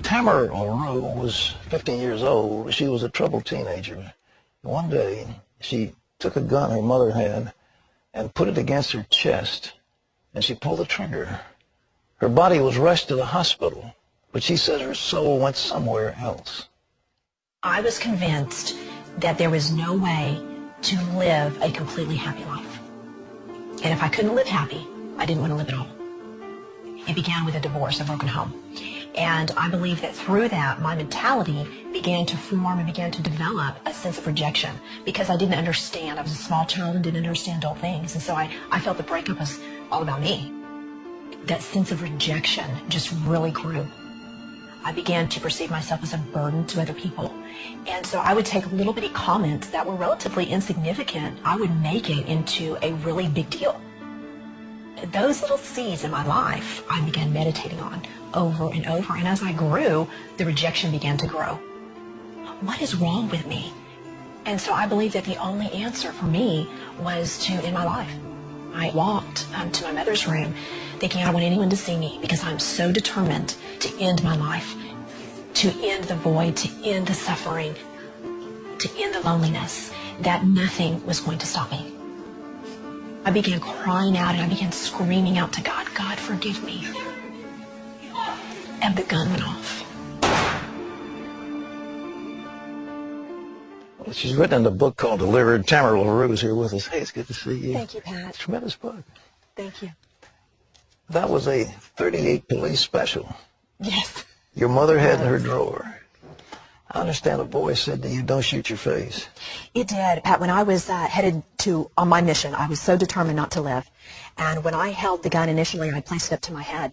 Tamara LaRue was 15 years old. She was a troubled teenager. One day, she took a gun her mother had and put it against her chest, and she pulled the trigger. Her body was rushed to the hospital, but she says her soul went somewhere else. I was convinced that there was no way to live a completely happy life. And if I couldn't live happy, I didn't want to live at all. It began with a divorce, a broken home. And I believe that through that, my mentality began to form and began to develop a sense of rejection because I didn't understand. I was a small child and didn't understand adult things. And so I felt the breakup was all about me. That sense of rejection just really grew. I began to perceive myself as a burden to other people. And so I would take little bitty comments that were relatively insignificant. I would make it into a really big deal. Those little seeds in my life, I began meditating on over and over. And as I grew, the rejection began to grow. What is wrong with me? And so I believe that the only answer for me was to end my life. I walked to my mother's room thinking I don't want anyone to see me because I'm so determined to end my life, to end the void, to end the suffering, to end the loneliness, that nothing was going to stop me. I began crying out and I began screaming out to God, God, forgive me. And the gun went off. Well, she's written a book called Delivered. Tamara LaRue is here with us. Hey, it's good to see you. Thank you, Pat. Tremendous book. Thank you. That was a 38 police special. Yes. Your mother had in her drawer. I understand a voice said to you, don't shoot your face. It did, Pat. When I was headed on my mission, I was so determined not to live. And when I held the gun initially, I placed it up to my head.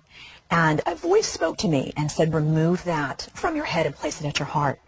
And a voice spoke to me and said, remove that from your head and place it at your heart.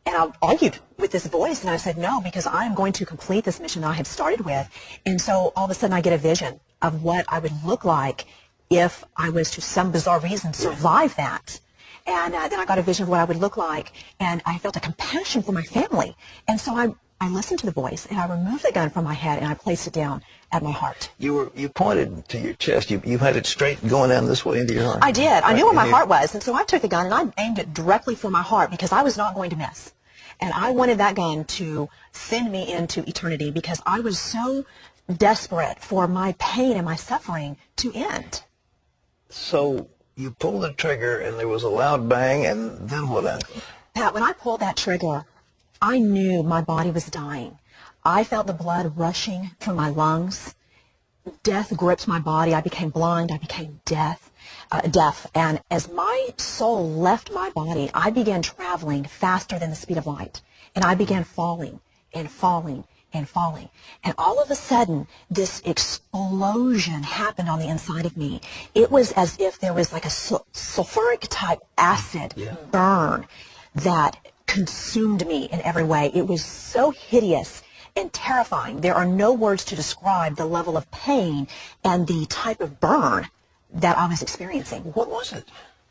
And I argued with this voice, and I said, no, because I am going to complete this mission that I have started with. And so all of a sudden I get a vision of what I would look like if I was, to some bizarre reason, survive that. And then I got a vision of what I would look like, and I felt a compassion for my family. And so I listened to the voice, and I removed the gun from my head, and I placed it down at my heart. You pointed to your chest. You had it straight going down this way into your heart. I did. I knew where my heart was, and so I took the gun, and I aimed it directly for my heart because I was not going to miss. And I wanted that gun to send me into eternity because I was so desperate for my pain and my suffering to end. So you pulled the trigger, and there was a loud bang, and then what happened? Pat, when I pulled that trigger, I knew my body was dying. I felt the blood rushing from my lungs. Death gripped my body. I became blind. I became deaf. And as my soul left my body, I began traveling faster than the speed of light. And I began falling and falling and falling. And all of a sudden, this explosion happened on the inside of me. It was as if there was like a sulfuric type acid burn that consumed me in every way. It was so hideous and terrifying. There are no words to describe the level of pain and the type of burn that I was experiencing. What was it?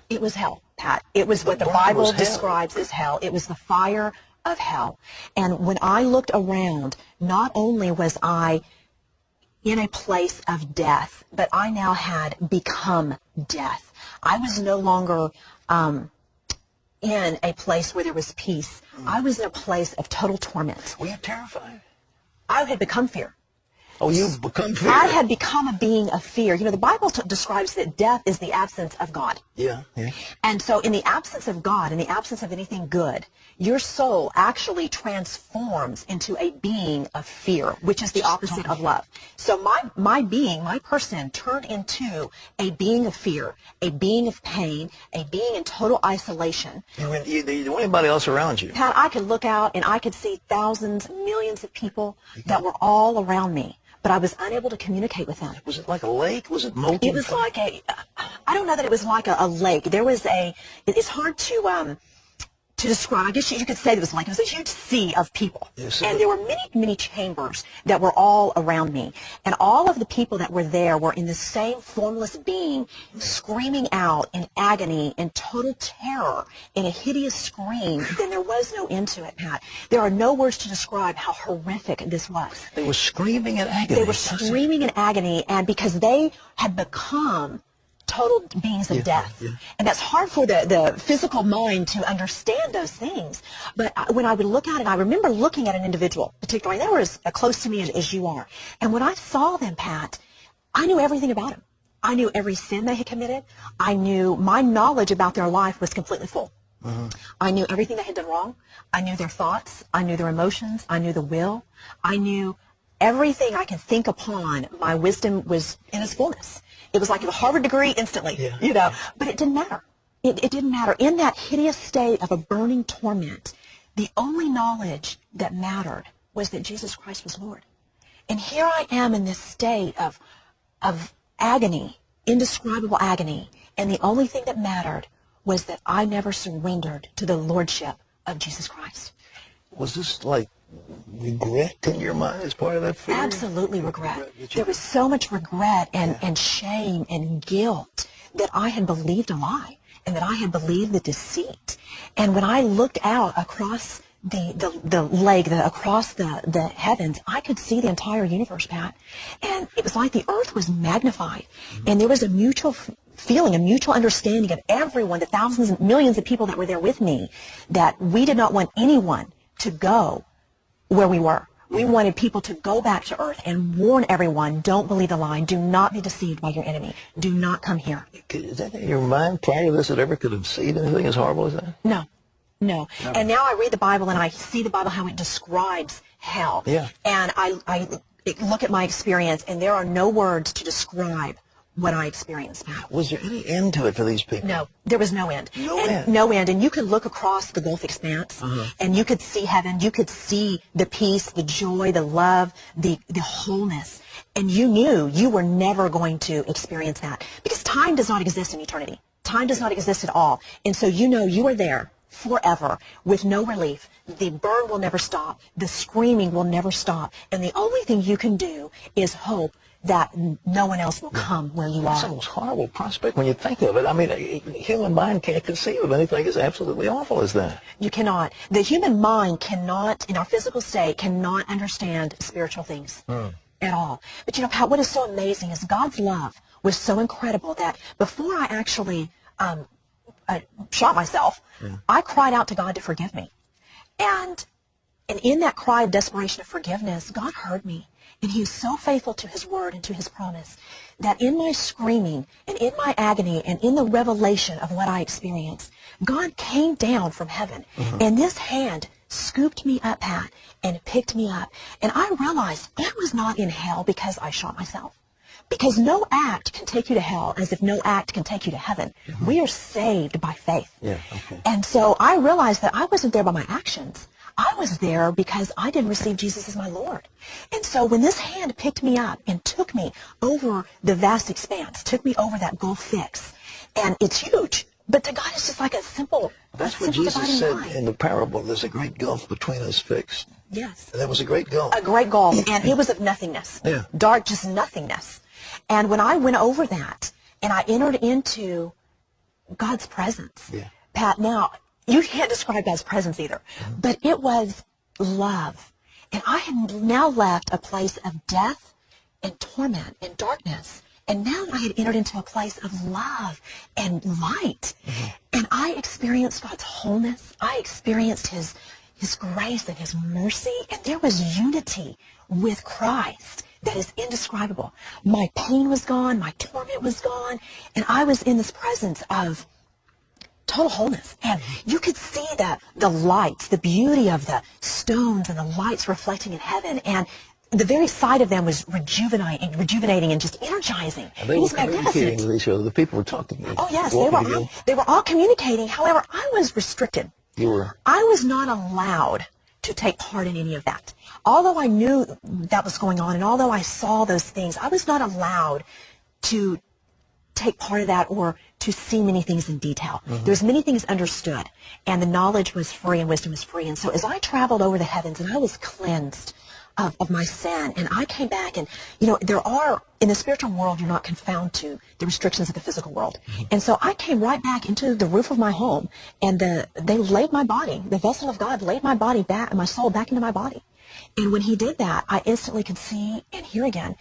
It was hell, Pat. It was what the Bible describes as hell. It was the fire of hell. And when I looked around, not only was I in a place of death, but I now had become death. I was no longer in a place where there was peace. I was in a place of total torment. Were you terrified? I had become fear. Oh, you've become fear. I had become a being of fear. You know, the Bible describes that death is the absence of God. Yeah, yeah. And so in the absence of God, in the absence of anything good, your soul actually transforms into a being of fear, which is the opposite of love. So my being, my person, turned into a being of fear, a being of pain, a being in total isolation. You know anybody else around you? Pat, I could look out and I could see thousands, millions of people that were all around me. But I was unable to communicate with them. Was it like a lake? Was it molten? It was like I don't know that it was like a lake. There was it's hard to describe. I guess you could say it was like, it was a huge sea of people. Yes, and there were many, many chambers that were all around me. And all of the people that were there were in the same formless being, screaming out in agony, in total terror, in a hideous scream. Then there was no end to it, Pat. There are no words to describe how horrific this was. They were screaming in agony. They were screaming in agony, and because they had become total beings of death. And that's hard for the physical mind to understand those things. But when I would look at it, I remember looking at an individual, particularly, they were as close to me as you are. And when I saw them, Pat, I knew everything about them. I knew every sin they had committed. I knew my knowledge about their life was completely full. I knew everything they had done wrong. I knew their thoughts. I knew their emotions. I knew the will. I knew everything I could think upon. My wisdom was in its fullness. It was like a Harvard degree instantly, you know. But it didn't matter. It didn't matter. In that hideous state of a burning torment, the only knowledge that mattered was that Jesus Christ was Lord. And here I am in this state of agony, indescribable agony, and the only thing that mattered was that I never surrendered to the lordship of Jesus Christ. Was this like regret in your mind as part of that fear? Absolutely regret. There was so much regret and shame and guilt that I had believed a lie and that I had believed the deceit. And when I looked out across the lake, across the heavens, I could see the entire universe, Pat. And it was like the earth was magnified. And there was a mutual feeling, a mutual understanding of everyone, the thousands and millions of people that were there with me, that we did not want anyone to go where we were. We wanted people to go back to earth and warn everyone, don't believe the lie, do not be deceived by your enemy, do not come here. Is that in your mind prior to this that ever could have seen anything as horrible as that? No. No. And now I read the Bible and I see the Bible how it describes hell. And I look at my experience and there are no words to describe what I experienced, Pat. Was there any end to it for these people? No, there was no end. No end. No end. And you could look across the Gulf expanse and you could see heaven. You could see the peace, the joy, the love, the wholeness. And you knew you were never going to experience that because time does not exist in eternity. Time does not exist at all. And so you know you are there forever with no relief. The burn will never stop. The screaming will never stop. And the only thing you can do is hope that no one else will come where you are. It's the most horrible prospect when you think of it. I mean, a human mind can't conceive of anything as absolutely awful as that. You cannot. The human mind cannot, in our physical state, cannot understand spiritual things at all. But you know, Pat, what is so amazing is God's love was so incredible that before I actually shot myself, I cried out to God to forgive me. And in that cry of desperation of forgiveness, God heard me. And he is so faithful to his word and to his promise that in my screaming and in my agony and in the revelation of what I experienced, God came down from heaven. And this hand scooped me up, Pat, and picked me up. And I realized I was not in hell because I shot myself. Because no act can take you to hell as if no act can take you to heaven. We are saved by faith. And so I realized that I wasn't there by my actions. I was there because I didn't receive Jesus as my Lord. And so when this hand picked me up and took me over the vast expanse, took me over that Gulf fix, and it's huge, but to God it's just like a simple That's what Jesus said in the parable. There's a great gulf between us fixed. Yes. And that was a great gulf. A great gulf, and it was of nothingness. Dark, just nothingness. And when I went over that, and I entered into God's presence, Pat, now, you can't describe God's presence either, but it was love. And I had now left a place of death and torment and darkness. And now I had entered into a place of love and light. And I experienced God's wholeness. I experienced his grace and his mercy. And there was unity with Christ that is indescribable. My pain was gone. My torment was gone. And I was in this presence of total wholeness. And you could see the lights, the beauty of the stones and the lights reflecting in heaven. And the very sight of them was rejuvenating and just energizing. And they were communicating with each other. The people were talking. Oh, yes. They were all communicating. However, I was restricted. You were? I was not allowed to take part in any of that. Although I knew that was going on and although I saw those things, I was not allowed to take part of that or to see many things in detail. There was many things understood, and the knowledge was free and wisdom was free. And so as I traveled over the heavens and I was cleansed of my sin, and I came back, and you know, there are, in the spiritual world, you're not confounded to the restrictions of the physical world. And so I came right back into the roof of my home, and they laid my body, the vessel of God laid my body back, my soul back into my body. And when he did that, I instantly could see and hear again.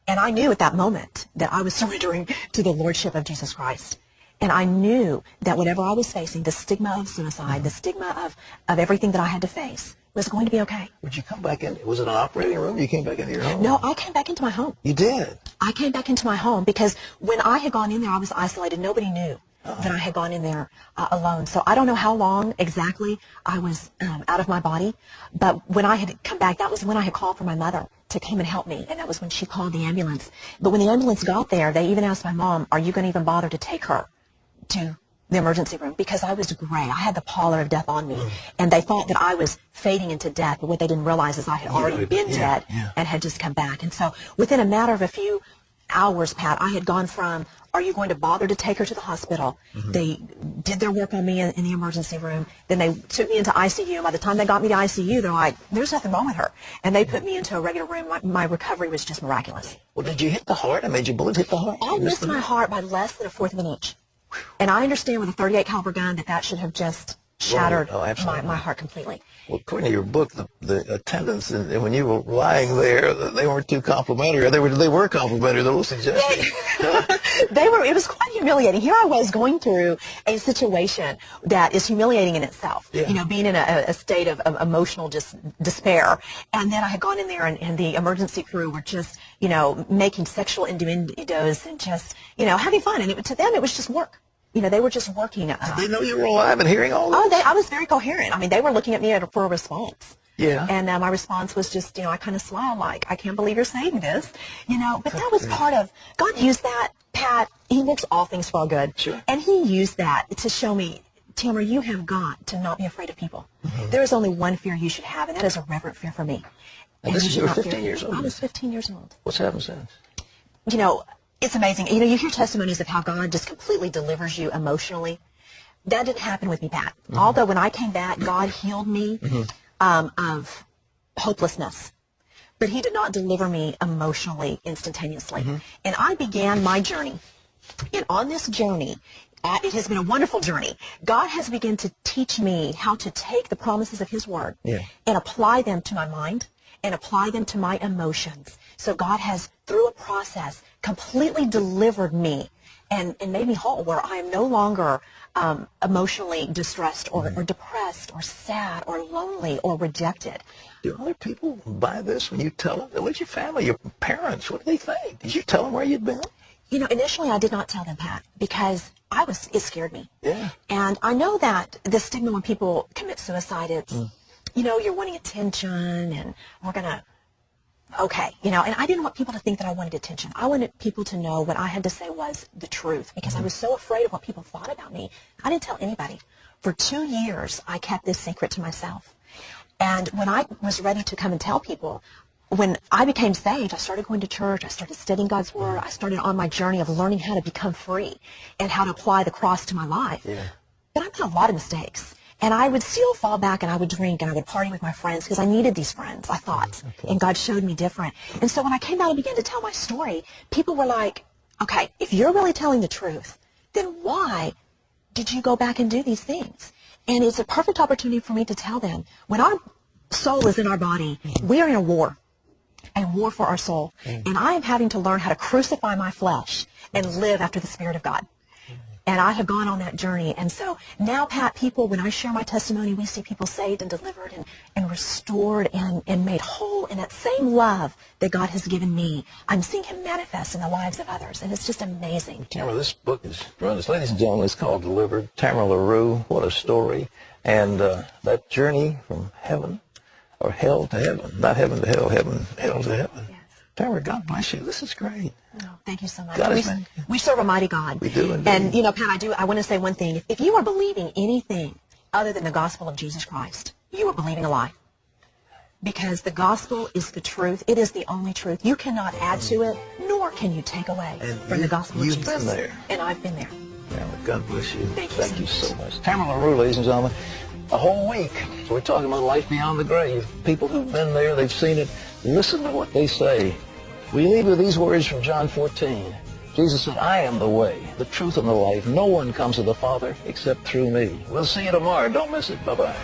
And I knew at that moment that I was surrendering to the Lordship of Jesus Christ. And I knew that whatever I was facing, the stigma of suicide, the stigma of everything that I had to face, was going to be okay. Would you come back in? Was it an operating room? You came back into your home? No, I came back into my home. You did? I came back into my home because when I had gone in there, I was isolated. Nobody knew that I had gone in there alone. So I don't know how long exactly I was out of my body. But when I had come back, that was when I had called for my mother to come and help me. And that was when she called the ambulance. But when the ambulance got there, they even asked my mom, are you going to even bother to take her to the emergency room? Because I was gray. I had the pallor of death on me. And they thought that I was fading into death. But what they didn't realize is I had already been dead and had just come back. And so within a matter of a few hours, Pat, I had gone from, are you going to bother to take her to the hospital? They did their work on me in the emergency room. Then they took me into ICU. By the time they got me to ICU, they're like, there's nothing wrong with her. And they put me into a regular room. My recovery was just miraculous. Well, did you hit the heart? I made your bullet hit the heart? I missed my heart by less than a fourth of an inch. And I understand with a .38 caliber gun that should have just shattered my heart completely. Well, according to your book, the attendants, and when you were lying there, they weren't too complimentary. They were complimentary, a little suggestive. It was quite humiliating. Here I was going through a situation that is humiliating in itself. Yeah. You know, being in a state of emotional despair. And then I had gone in there and the emergency crew were just, you know, making sexual innuendos and just, you know, having fun. And to them, it was just work. You know, they were just working. Did they know you were alive and hearing all this? Oh, I was very coherent. I mean, they were looking at me for a response. Yeah. And my response was just, you know, I kind of smiled like, I can't believe you're saying this. You know, but that was part of, God used that, Pat, He works all things for our good. Sure. And He used that to show me, Tamara, you have got to not be afraid of people. There is only one fear you should have, and that is a reverent fear for me. And you were 15 years old? I was 15 years old. What's happened since? You know, it's amazing. You know, you hear testimonies of how God just completely delivers you emotionally. That didn't happen with me, Pat. Although when I came back, God healed me of hopelessness. But He did not deliver me emotionally instantaneously. And I began my journey. And on this journey, it has been a wonderful journey. God has begun to teach me how to take the promises of His Word and apply them to my mind and apply them to my emotions. So God has, through a process, completely delivered me and made me whole, where I am no longer emotionally distressed or depressed or sad or lonely or rejected. Do other people buy this when you tell them? What's your family, your parents? What do they think? Did you tell them where you'd been? You know, initially I did not tell them, Pat, because it scared me. Yeah. And I know that the stigma when people commit suicide, it's, you know, you're wanting attention and we're going to, okay, you know, and I didn't want people to think that I wanted attention. I wanted people to know what I had to say was the truth, because I was so afraid of what people thought about me. I didn't tell anybody. For 2 years, I kept this secret to myself. And when I was ready to come and tell people, when I became saved, I started going to church, I started studying God's Word, I started on my journey of learning how to become free and how to apply the cross to my life. Yeah. But I made a lot of mistakes. And I would still fall back and I would drink and I would party with my friends because I needed these friends, I thought. Okay. And God showed me different. And so when I came out and began to tell my story, people were like, okay, if you're really telling the truth, then why did you go back and do these things? And it's a perfect opportunity for me to tell them, when our soul is in our body, we are in a war for our soul. And I am having to learn how to crucify my flesh and live after the Spirit of God. And I have gone on that journey. And so now, Pat, people, when I share my testimony, we see people saved and delivered and restored and made whole in that same love that God has given me. I'm seeing Him manifest in the lives of others, and it's just amazing. Tamara, this book is, ladies and gentlemen, it's called Delivered. Tamara LaRue, what a story. And that journey from heaven, or hell to heaven, not heaven to hell, hell to heaven. Yes. Tamara, God bless you. This is great. Oh, thank you so much. We serve a mighty God. We do indeed. And, you know, Pat, I want to say one thing. If you are believing anything other than the gospel of Jesus Christ, you are believing a lie. Because the gospel is the truth. It is the only truth. You cannot add to it, nor can you take away from the gospel of Jesus. You've been there. And I've been there. Tamara, God bless you. Thank you so much. Tamara LaRue, ladies and gentlemen. A whole week, we're talking about life beyond the grave. People who've been there, they've seen it. Listen to what they say. We leave with these words from John 14. Jesus said, I am the way, the truth, and the life. No one comes to the Father except through me. We'll see you tomorrow. Don't miss it. Bye-bye.